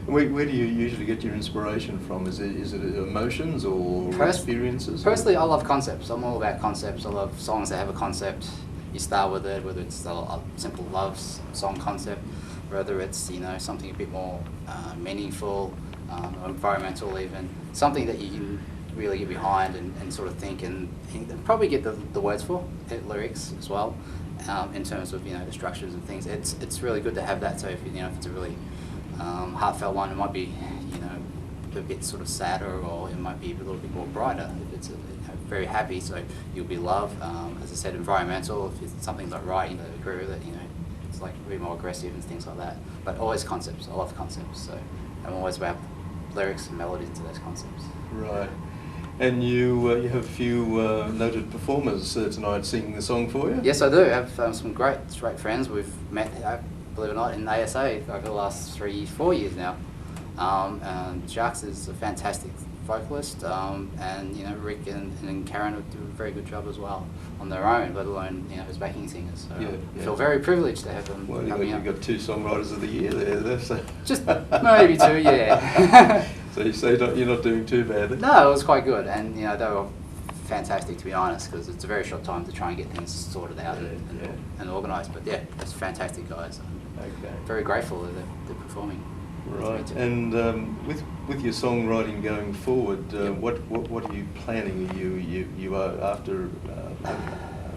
Where do you usually get your inspiration from? Is it emotions or experiences? Personally, I love concepts. I'm all about concepts. I love songs that have a concept. You start with it, whether it's a simple love song concept, whether it's something a bit more meaningful, environmental even, something that you can really get behind and sort of think and probably get the words for it, lyrics as well. In terms of the structures and things, it's really good to have that. So if it's a really heartfelt one, it might be a bit sort of sadder, or it might be a little bit more brighter. If it's very happy, so you'll be love. As I said, environmental. If it's something like writing, I agree with it. It's like a bit more aggressive and things like that. But always concepts. I love concepts. So I'm always about lyrics and melodies to those concepts. Right. And you have a few noted performers tonight singing the song for you? Yes, I do. I have some great friends. We've met, believe it or not, in ASA over the last 3-4 years now. Jacques is a fantastic vocalist, and Rick and Karen do a very good job as well on their own, let alone as backing singers. So I feel very privileged to have them coming up. You've got 2 songwriters of the year there. So. Just maybe 2, yeah. So you say you're not doing too badly? No, it was quite good, and they were fantastic, to be honest, because it's a very short time to try and get things sorted out and organised. But yeah, it's fantastic guys. Okay. Very grateful that they're performing. Right. And with your songwriting going forward, what are you planning? You are after a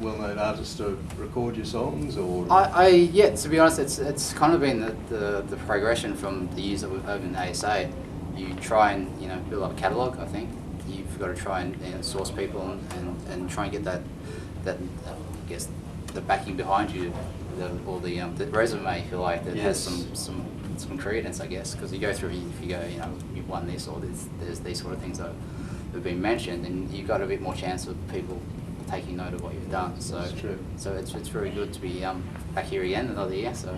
well-known artist to record your songs, or? To be honest, it's kind of been the progression from the years that we've had in ASA. You try and build up a catalogue. I think you've got to try and source people and try and get that I guess the backing behind you, or the resume, if you like, that has some credence, I guess, because you go through, if you go, you've won this, or there's these sort of things that have been mentioned, and you've got a bit more chance of people taking note of what you've done. So that's true. So it's very good to be back here again another year. So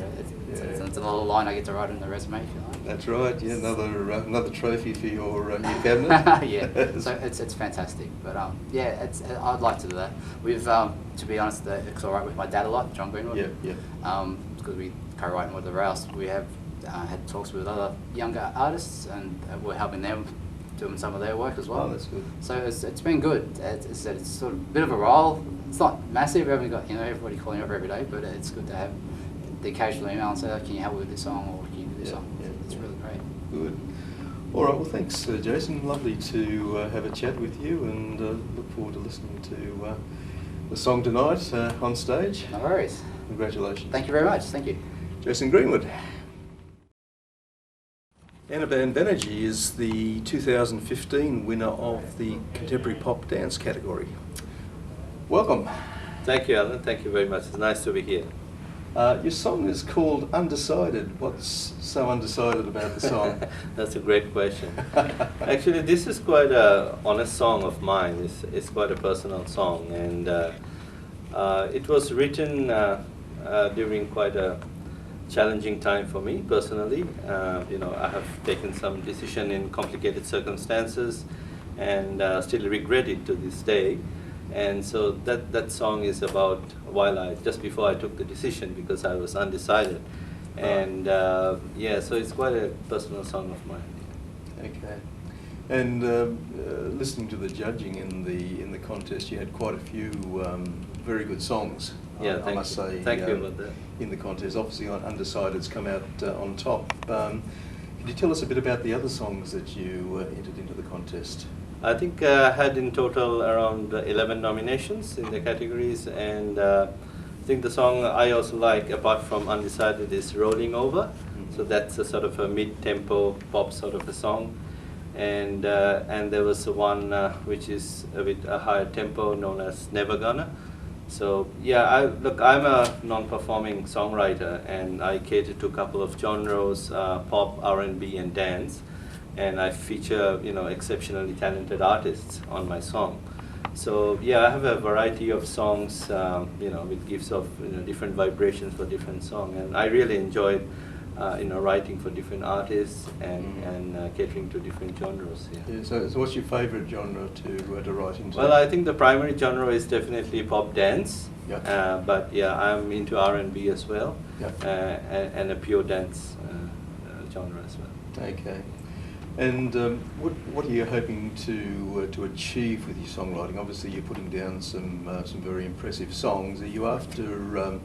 it's another line I get to write in the resume, if you like. That's right. Yeah, another trophy for your cabinet. Yeah. So it's fantastic. But I'd like to do that. We've to be honest, it's all right with my dad a lot, John Greenwood. Yeah. Because we co-write with the else. We have had talks with other younger artists, and we're helping them doing some of their work as well. Oh, that's good. So it's been good. It's sort of a bit of a role. It's not massive. We haven't got everybody calling over every day, but it's good to have the occasional email and say, "Can you help with this song?" or "Can you do this song?" Yeah. It's really great. Good. All right. Well, thanks, Jason. Lovely to have a chat with you, and look forward to listening to the song tonight on stage. No worries. Congratulations. Thank you very much. Thank you. Jason Greenwood. Anirban Banerjee is the 2015 winner of the Contemporary Pop Dance category. Welcome. Thank you, Alan. Thank you very much. It's nice to be here. Your song is called Undecided. What's so undecided about the song? That's a great question. Actually, this is quite an honest song of mine. It's quite a personal song, and it was written during quite a challenging time for me personally. I have taken some decision in complicated circumstances, and still regret it to this day. And so that song is about just before I took the decision, because I was undecided. And so it's quite a personal song of mine. Okay. And listening to the judging in the contest, you had quite a few very good songs. Yeah, I must say. Thank you about that. In the contest, obviously, Undecided's come out on top. Can you tell us a bit about the other songs that you entered into the contest? I think I had in total around 11 nominations in the categories, and I think the song I also like, apart from Undecided, is Rolling Over. Mm-hmm. So that's a sort of a mid-tempo pop sort of a song. And there was one which is a bit a higher tempo, known as Never Gonna. So yeah, I'm a non-performing songwriter, and I cater to a couple of genres, pop, R&B, and dance. And I feature, exceptionally talented artists on my song. So yeah, I have a variety of songs, with gifts of different vibrations for different songs, and I really enjoyed, writing for different artists and catering to different genres. Yeah. So what's your favourite genre to write into? Well, I think the primary genre is definitely pop dance. Yeah. But yeah, I'm into R&B as well, yeah. and a pure dance genre as well. Okay. And what are you hoping to achieve with your songwriting? Obviously, you're putting down some very impressive songs. Are you after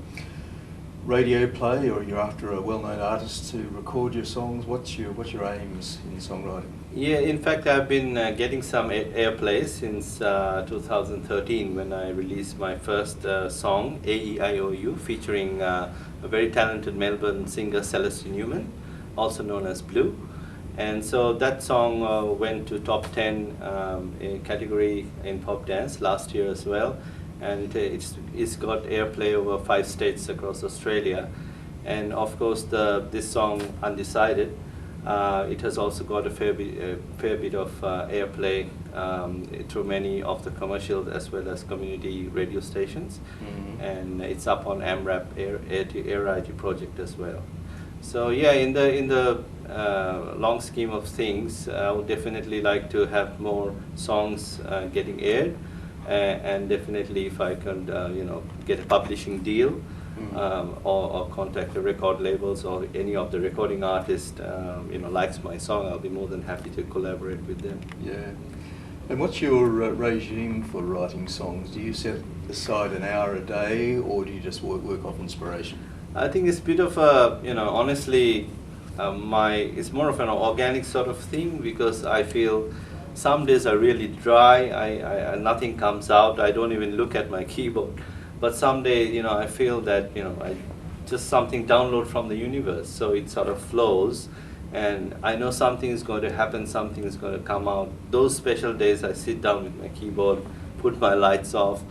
radio play, or you're after a well-known artist to record your songs? What's your aims in songwriting? Yeah, in fact, I've been getting some airplay since 2013 when I released my first song, AEIOU, featuring a very talented Melbourne singer, Celestine Newman, also known as Blue. And so that song went to top 10 category in pop dance last year as well. And it's got airplay over 5 states across Australia. And of course, this song, Undecided, it has also got a fair bit of airplay through many of the commercial as well as community radio stations. Mm-hmm. And it's up on AMRAP Air IT project as well. So yeah, in the long scheme of things, I would definitely like to have more songs getting aired, and definitely if I can, get a publishing deal, or contact the record labels or any of the recording artists, likes my song, I'll be more than happy to collaborate with them. Yeah. And what's your regime for writing songs? Do you set aside an hour a day, or do you just work off inspiration? I think it's a bit of a, honestly, it's more of an organic sort of thing, because I feel some days are really dry, I nothing comes out, I don't even look at my keyboard. But some days, I feel that, I just something download from the universe, so it sort of flows, and I know something is going to happen, something is going to come out. Those special days I sit down with my keyboard, put my lights off,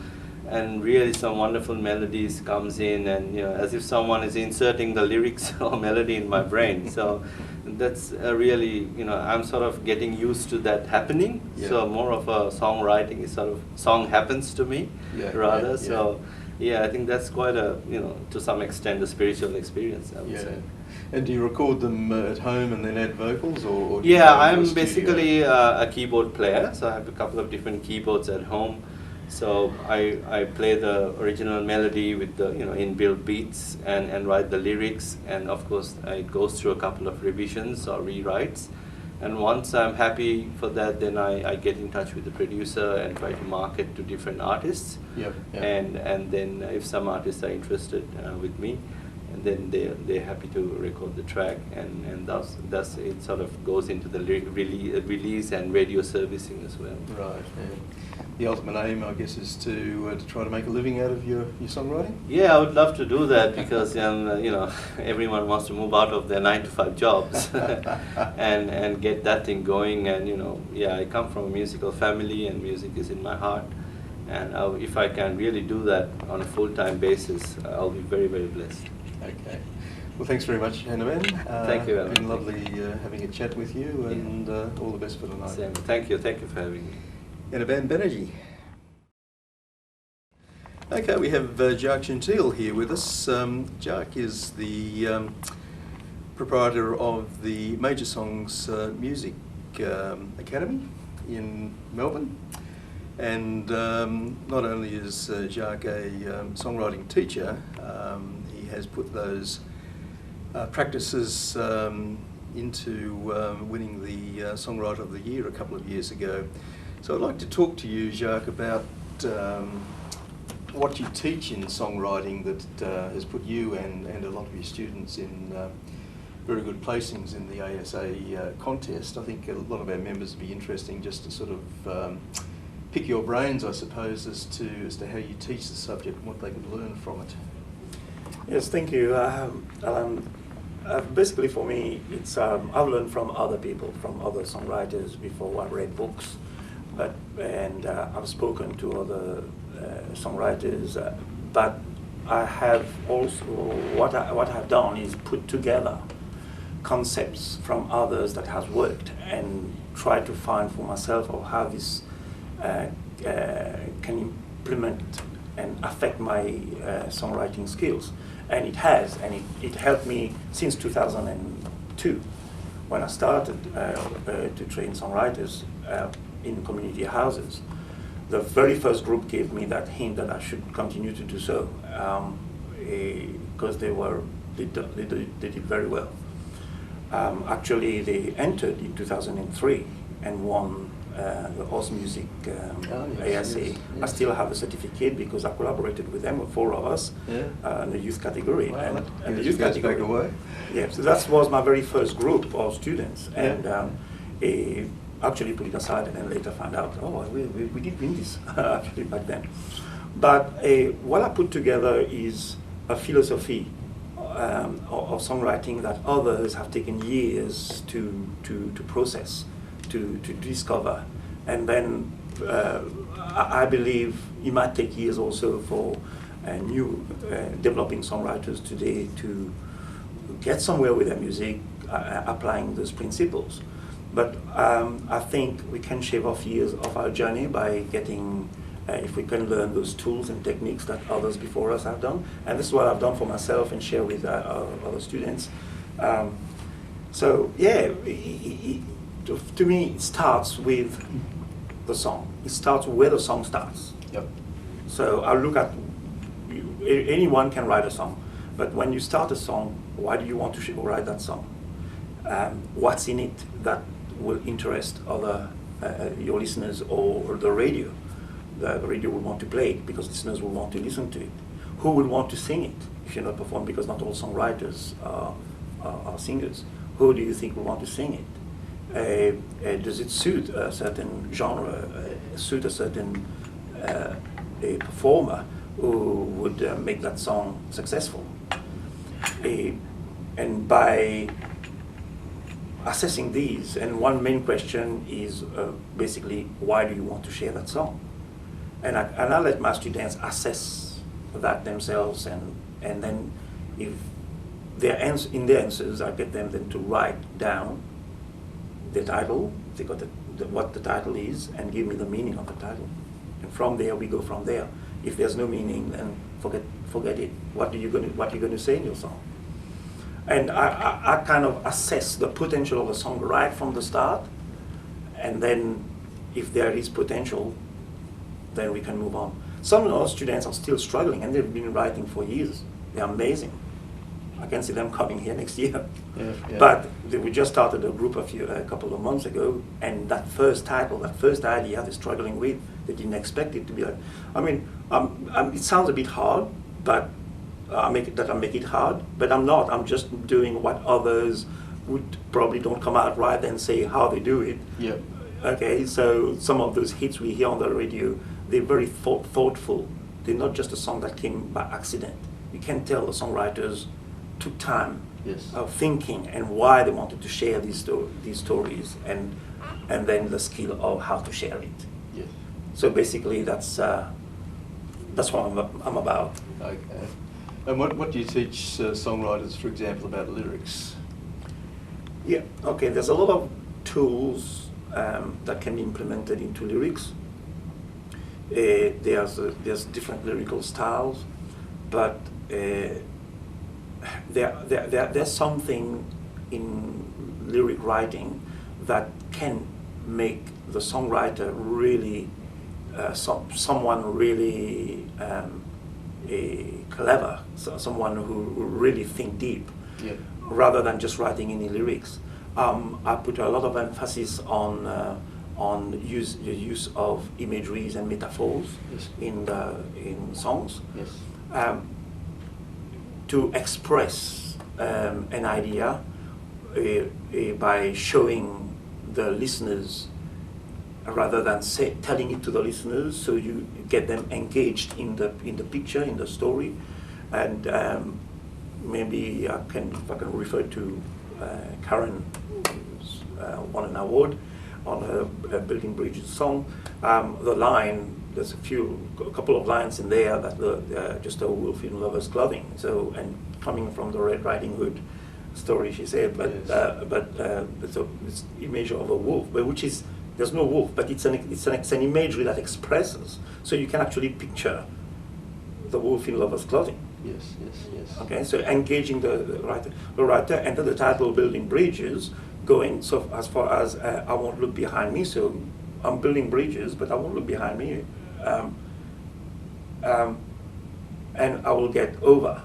and really some wonderful melodies comes in, and as if someone is inserting the lyrics or melody in my brain. So that's really, I'm sort of getting used to that happening. Yeah. So more of a songwriting is sort of song happens to me, rather. Yeah. So yeah, I think that's quite a, to some extent, a spiritual experience, I would say. And do you record them at home and then add vocals, or do yeah, I'm basically a keyboard player, so I have a couple of different keyboards at home. So I play the original melody with the inbuilt beats and write the lyrics, and of course it goes through a couple of revisions or rewrites. And once I'm happy for that, then I get in touch with the producer and try to market to different artists. Yep. And then if some artists are interested with me, and then they're happy to record the track, and thus it sort of goes into the release and radio servicing as well. Right. Yeah. The ultimate aim, I guess, is to try to make a living out of your songwriting? Yeah, I would love to do that, because everyone wants to move out of their 9-to-5 jobs and get that thing going. And I come from a musical family, and music is in my heart. And if I can really do that on a full-time basis, I'll be very, very blessed. Okay. Well, thanks very much, Anirban. Thank you, Alan. It's been lovely having a chat with you, and all the best for tonight. Same. Thank you for having me. Anirban Banerjee. Okay, we have Jacques Gentil here with us. Jacques is the proprietor of the Major Songs Music Academy in Melbourne. And not only is Jacques a songwriting teacher, he has put those practices into winning the Songwriter of the Year a couple of years ago. So I'd like to talk to you, Jacques, about what you teach in songwriting that has put you and a lot of your students in very good placings in the ASA contest. I think a lot of our members would be interesting just to sort of pick your brains, I suppose, as to how you teach the subject and what they could learn from it. Yes, thank you, Alan. Basically, for me, it's I've learned from other people, from other songwriters before I read books, and I've spoken to other songwriters. But I have also what I've done is put together concepts from others that has worked and try to find for myself or how this can implement and affect my songwriting skills. And it has, and it helped me since 2002 when I started to train songwriters in community houses. The very first group gave me that hint that I should continue to do so because they did very well. Actually, they entered in 2003 and won the Oz Music yes, ASA. yes, I yes. still have a certificate because I collaborated with them, with 4 of us, Yeah. in the youth category. Wow, and that the youth goes back category, a way. yeah, so that was my very first group of students, Yeah. and actually put it aside and then later found out, oh, we did win this actually back then. But what I put together is a philosophy of songwriting that others have taken years to process, to discover. And then I believe it might take years also for new developing songwriters today to get somewhere with their music, applying those principles. But I think we can shave off years of our journey by getting, if we can learn those tools and techniques that others before us have done. And this is what I've done for myself and share with other students. So yeah, to me, it starts with the song. It starts where the song starts. Yep. So I look at, anyone can write a song, but when you start a song, why do you want to write that song? What's in it that will interest other your listeners or the radio? The radio will want to play it because listeners will want to listen to it. Who will want to sing it if you're not performing? Because not all songwriters are singers. Who do you think will want to sing it? Does it suit a certain genre? Suit a certain a performer who would make that song successful? And by assessing these, and one main question is basically, why do you want to share that song? And I let my students assess that themselves, and then if in their answers, I get them then to write down the title, they got what the title is, and give me the meaning of the title. And from there, we go from there. If there's no meaning, then forget it. What are you going to say in your song? And I kind of assess the potential of a song right from the start, and then if there is potential, then we can move on. Some of our students are still struggling, and they've been writing for years. They're amazing. I can see them coming here next year. Yeah, yeah. But we just started a group a couple of months ago, and that first title, that first idea they're struggling with, they didn't expect it to be like. I mean, it sounds a bit hard, but I make it hard, but I'm not. I'm just doing what others would probably don't come out right and say how they do it. Yeah. Okay, so some of those hits we hear on the radio, they're very thoughtful. They're not just a song that came by accident. You can tell the songwriters took time Yes. of thinking and why they wanted to share these stories, and then the skill of how to share it. Yes. So basically, that's what I'm about. Okay. And what do you teach songwriters, for example, about lyrics? Yeah. Okay. There's a lot of tools that can be implemented into lyrics. There's different lyrical styles, but there's something in lyric writing that can make the songwriter really someone really clever, someone who really think deep, Yeah. rather than just writing any lyrics. I put a lot of emphasis on the use of imageries and metaphors Yes. in songs. Yes. To express an idea by showing the listeners rather than telling it to the listeners, so you get them engaged in the picture, in the story. And maybe if I can refer to Karen, who's won an award on her Building Bridges song. The line, there's a couple of lines in there that just a wolf in lover's clothing. So, and coming from the Red Riding Hood story, she said, but Yes. it's image of a wolf, but which is, there's no wolf, but it's an imagery that expresses. So you can actually picture the wolf in lover's clothing. Yes. Yes. Yes. Okay, so engaging the writer, and then the title Building Bridges, going so as far as I won't look behind me. So I'm building bridges, but I won't look behind me, and I will get over.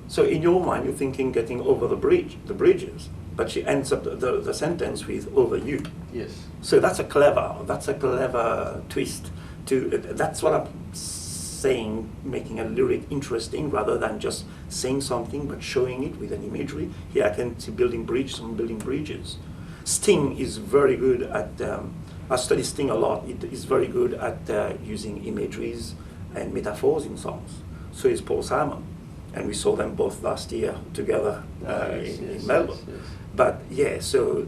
So in your mind, you're thinking getting over the bridges, but she ends up the sentence with over you. Yes. So that's a clever twist. That's what I'm saying, making a lyric interesting rather than just saying something but showing it with an imagery. Here I can see building bridges. Sting is very good at, I study Sting a lot, it is very good at using imageries and metaphors in songs. So is Paul Simon, and we saw them both last year together in Melbourne. Yes. But yeah, so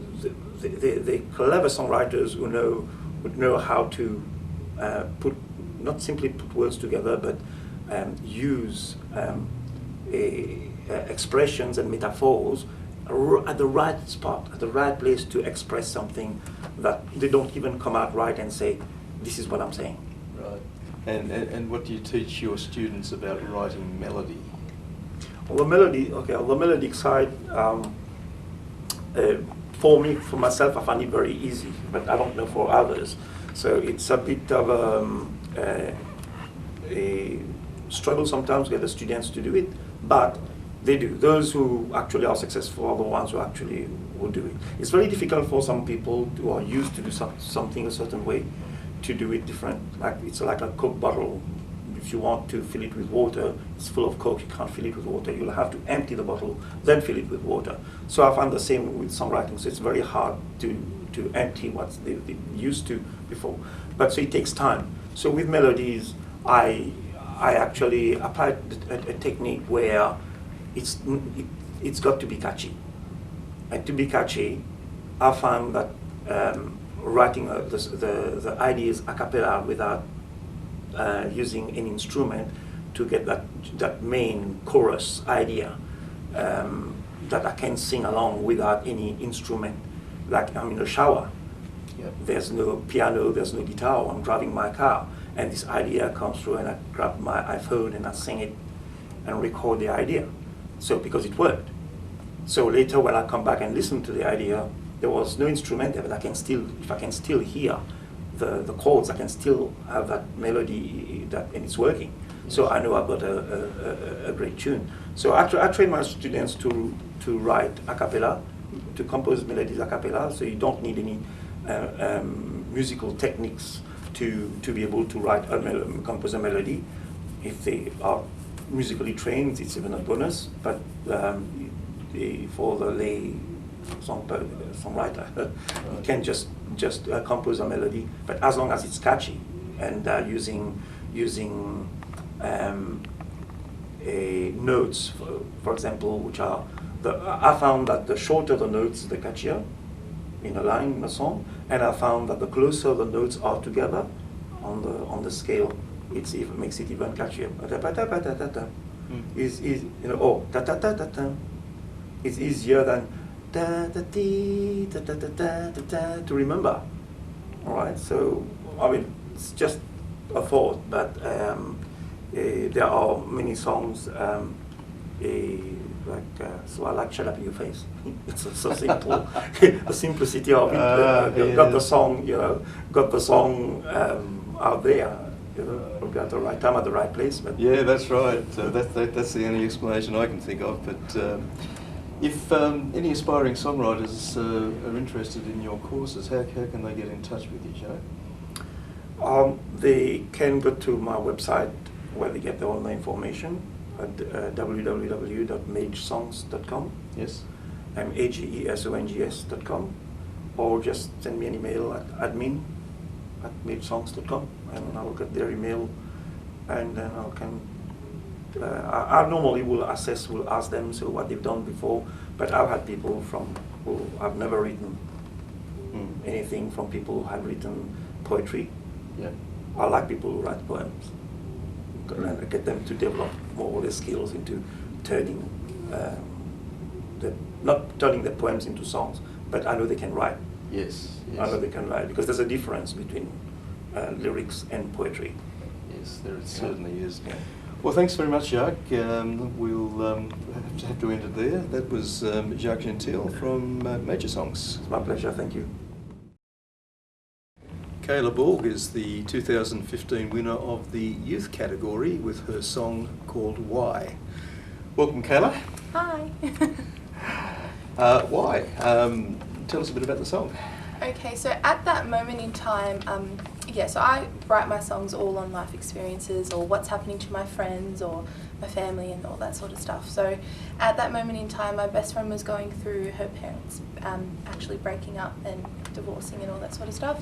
the clever songwriters who would know how to not simply put words together, but use expressions and metaphors at the right spot, at the right place to express something that they don't even come out right and say, this is what I'm saying. Right. And what do you teach your students about writing melody? On the melodic side, for me, for myself, I find it very easy, but I don't know for others. So it's a bit of a struggle sometimes to get the students to do it, but they do. Those who actually are successful are the ones who actually will do it. It's very difficult for some people who are used to do something a certain way to do it different. Like it's like a Coke bottle. If you want to fill it with water, it's full of Coke, you can't fill it with water. You'll have to empty the bottle, then fill it with water. So I find the same with songwriting. So it's very hard to empty what they used to before. But so it takes time. So with melodies, I actually applied a technique where it's got to be catchy. And to be catchy, I found that writing the ideas a cappella without using an instrument to get that main chorus idea that I can sing along without any instrument. Like I'm in a shower, there's no piano, there's no guitar, I'm driving my car, and this idea comes through and I grab my iPhone and I sing it and record the idea. So because it worked. So later when I come back and listen to the idea, there was no instrument there, but if I can still hear the chords, I can still have that melody and it's working. So I know I've got a great tune. So I train my students to write a cappella, to compose melodies a cappella, so you don't need any musical techniques to be able to write compose a melody. If they are musically trained, it's even a bonus, but for the lay songwriter, you can just compose a melody, but as long as it's catchy and using notes, for example, which are I found that the shorter the notes, the catchier in a line in a song, and I found that the closer the notes are together on the scale, makes it even catchier. Is it's easier than to remember. All right, so I mean it's just a thought, but there are many songs so I like "Shut Up in Your Face." It's so simple. The simplicity of it. Got the song out there. Got the right time at the right place. But yeah, that's right. That's the only explanation I can think of. But if any aspiring songwriters are interested in your courses, how can they get in touch with you, Jacques? They can go to my website where they get all the information at www.magesongs.com. Yes. magesongs.com, or just send me an email at admin@magesongs.com, and I will get their email, and then I normally will ask them what they've done before, but I've had people who have never written anything, from people who have written poetry. Yeah. I like people who write poems, and get them to develop more of their skills into turning, not turning their poems into songs, but I know they can write. Yes. I know they can write, because there's a difference between lyrics and poetry. Yes, there certainly is. Well, thanks very much, Jacques. We'll have to end it there. That was Jacques Gentil from Major Songs. It's my pleasure, thank you. Kayla Borg is the 2015 winner of the youth category with her song called Why. Welcome, Kayla. Hi. Why? Tell us a bit about the song. Okay, so at that moment in time, so I write my songs all on life experiences or what's happening to my friends or my family and all that sort of stuff. So at that moment in time, my best friend was going through her parents actually breaking up and divorcing and all that sort of stuff.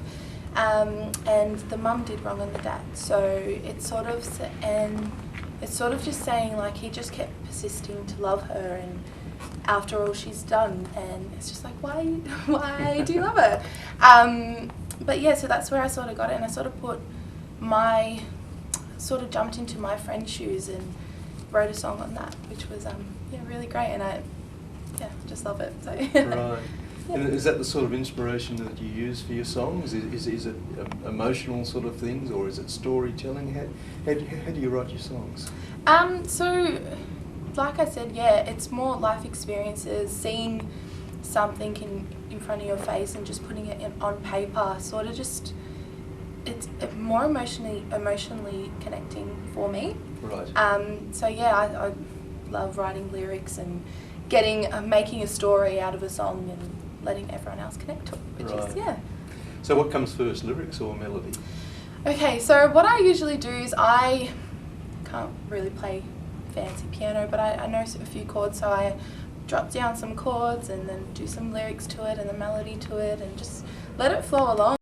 And the mum did wrong on the dad. So it's sort of just saying like he just kept persisting to love her, and after all she's done, and it's just like why do you love her? But yeah, so that's where I sort of got it, and I sort of jumped into my friend's shoes and wrote a song on that, which was really great, and I just love it. So Right. Yeah. And is that the sort of inspiration that you use for your songs? Is it emotional sort of things, or is it storytelling? How do you write your songs? So like I said, it's more life experiences, seeing something in front of your face and just putting it on paper, sort of just, it's more emotionally connecting for me. Right. I love writing lyrics and making a story out of a song and letting everyone else connect to it, which is, Right. So what comes first, lyrics or melody? Okay, so what I usually do is I can't really play fancy piano, but I know a few chords, so I jot down some chords and then do some lyrics to it and the melody to it and just let it flow along.